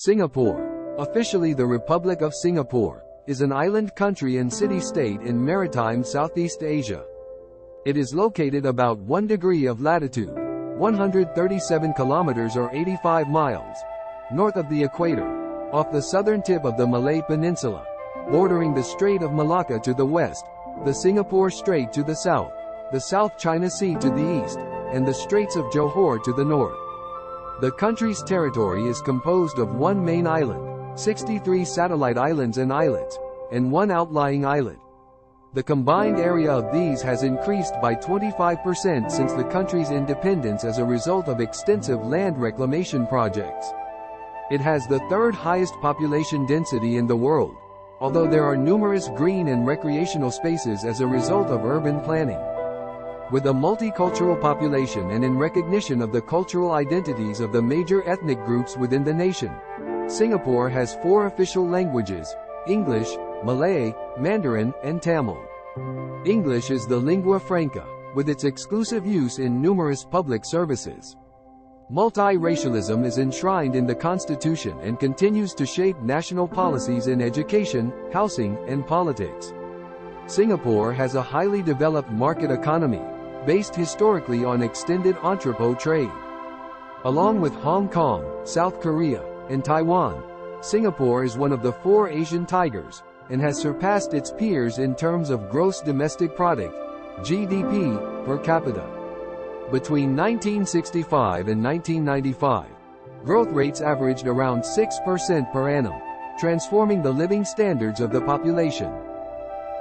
Singapore, officially the Republic of Singapore, is an island country and city-state in maritime Southeast Asia. It is located about 1 degree of latitude, 137 kilometers or 85 miles, north of the equator, off the southern tip of the Malay Peninsula, bordering the Strait of Malacca to the west, the Singapore Strait to the south, the South China Sea to the east, and the Straits of Johor to the north. The country's territory is composed of one main island, 63 satellite islands and islets, and one outlying islet. The combined area of these has increased by 25% since the country's independence as a result of extensive land reclamation projects. It has the third highest population density in the world, although there are numerous green and recreational spaces as a result of urban planning. With a multicultural population and in recognition of the cultural identities of the major ethnic groups within the nation, Singapore has 4 official languages: English, Malay, Mandarin, and Tamil. English is the lingua franca, with its exclusive use in numerous public services. Multi-racialism is enshrined in the Constitution and continues to shape national policies in education, housing, and politics. Singapore has a highly developed market economy, based historically on extended entrepot trade. Along with Hong Kong, South Korea, and Taiwan, Singapore is one of the 4 Asian tigers, and has surpassed its peers in terms of gross domestic product, GDP, per capita. Between 1965 and 1995, growth rates averaged around 6% per annum, transforming the living standards of the population.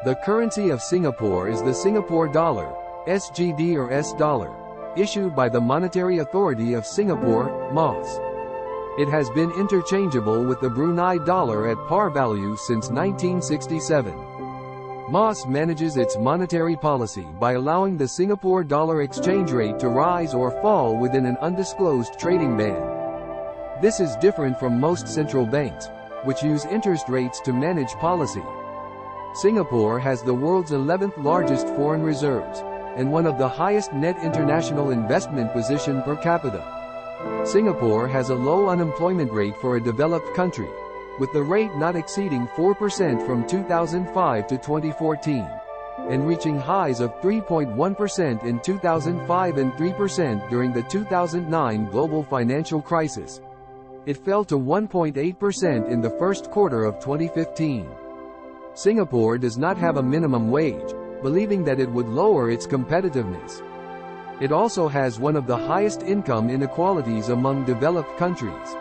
The currency of Singapore is the Singapore dollar, SGD or S dollar, issued by the Monetary Authority of Singapore, MAS. It has been interchangeable with the Brunei dollar at par value since 1967. MAS manages its monetary policy by allowing the Singapore dollar exchange rate to rise or fall within an undisclosed trading band. This is different from most central banks, which use interest rates to manage policy. Singapore has the world's 11th largest foreign reserves, and one of the highest net international investment position per capita. Singapore has a low unemployment rate for a developed country, with the rate not exceeding 4% from 2005 to 2014, and reaching highs of 3.1% in 2005 and 3% during the 2009 global financial crisis. It fell to 1.8% in the first quarter of 2015. Singapore does not have a minimum wage, believing that it would lower its competitiveness. It also has one of the highest income inequalities among developed countries.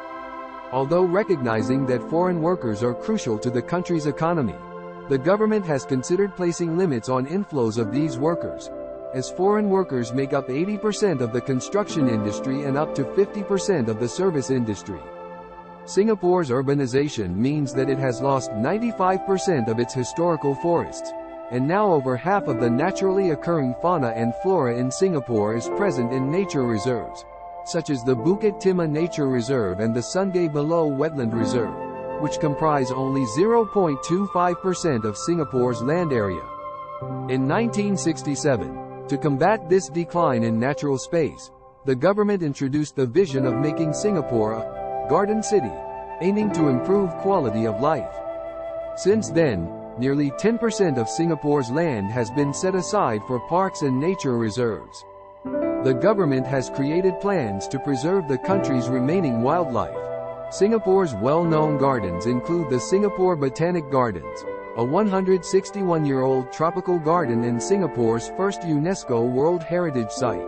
Although recognizing that foreign workers are crucial to the country's economy, the government has considered placing limits on inflows of these workers, as foreign workers make up 80% of the construction industry and up to 50% of the service industry. Singapore's urbanization means that it has lost 95% of its historical forests, and now over half of the naturally occurring fauna and flora in Singapore is present in nature reserves, such as the Bukit Timah Nature Reserve and the Sungai Buloh Wetland Reserve, which comprise only 0.25% of Singapore's land area. In 1967, to combat this decline in natural space, the government introduced the vision of making Singapore a garden city, aiming to improve quality of life. Since then, nearly 10% of Singapore's land has been set aside for parks and nature reserves. The government has created plans to preserve the country's remaining wildlife. Singapore's well-known gardens include the Singapore Botanic Gardens, a 161-year-old tropical garden and Singapore's first UNESCO World Heritage Site.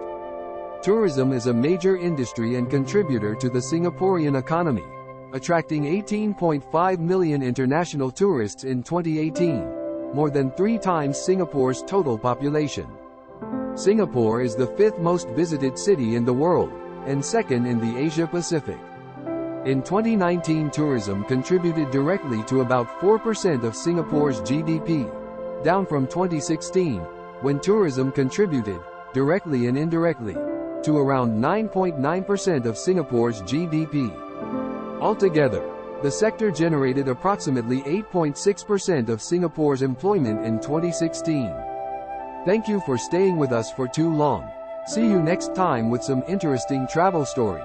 Tourism is a major industry and contributor to the Singaporean economy, attracting 18.5 million international tourists in 2018, more than 3 times Singapore's total population. Singapore is the 5th most visited city in the world, and 2nd in the Asia-Pacific. In 2019, tourism contributed directly to about 4% of Singapore's GDP, down from 2016, when tourism contributed, directly and indirectly, to around 9.9% of Singapore's GDP. Altogether, the sector generated approximately 8.6% of Singapore's employment in 2016. Thank you for staying with us for too long. See you next time with some interesting travel story.